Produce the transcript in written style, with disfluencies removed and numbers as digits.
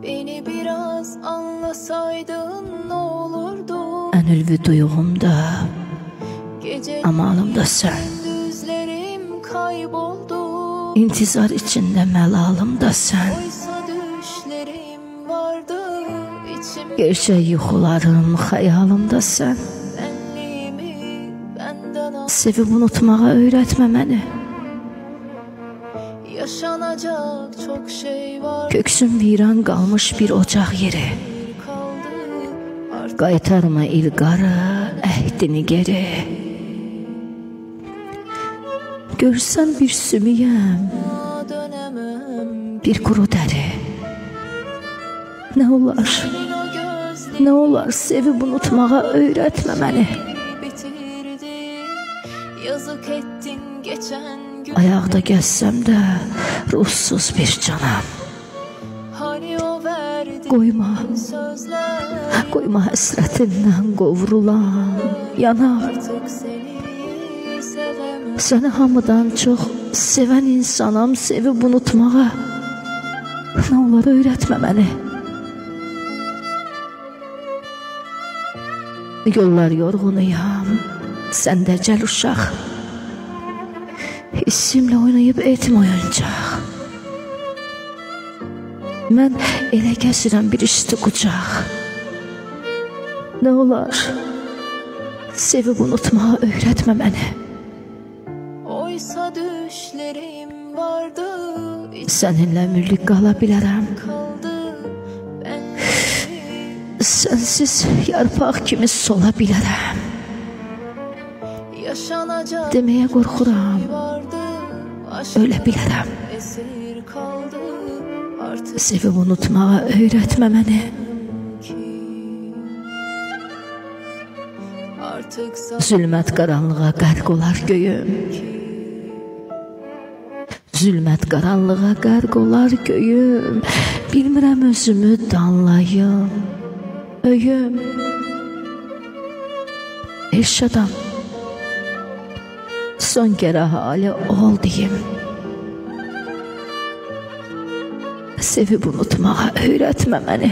Beni biraz anlasaydın ne olurdu? En ülvi duyğumda, amalımda sen. Gündüzlerim kayboldu. İntizar içinde melalımda sen. Oysa düşlerim vardı içimde. Gerçek yuxularım, xəyalımda sen. Benliğimi benden al. Sevib unutmağa öyrətmə məni. Yaşanacak çok şey var. Köksüm viran qalmış bir ocaq yeri. Qaytarma ilqarı, əhdini geri. Görsən bir sümüyəm, bir quru dəri. Nə olar, nə olar sevib unutmağa öyrətmə məni. Yazık ettin geçen gün. Ayaqda gəzsəm də ruhsuz bir canam. Hani o verdi Qoyma, sözler. qoyma həsrətindən qovrulan yanaq. Artık seni sevemem. Səni hamıdan çox sevən insanam, sevib unutmağa. Nə olar öyrətmə məni. Yollar yorğunuyam, sən də gəl uşaq. Hissimlə oynayıb etmə oyuncaq. Mən elə gəzirəm bir üstü qucaq. Nə olar sevib unutmağa öyrətmə məni. Oysa düşlerim vardı. Səninlə ömürlük qala bilərəm. Kaldı ben. Sənsiz yarpaq kimi sola bilərəm. Yaşanacak Deməyə qorxuram, vardı. ölə bilərəm. Esir kaldı artık Sevib unutmağa öyrətmə məni. ki. Artık Zülmət qaranlığa qərq olar göyüm. Zülmət qaranlığa qərq olar göyüm. Bilmirəm özümü danlayım. Öyüm. Elşadam. Son kere hali ol diyeyim. Sevib unutmağa öyrətmə məni.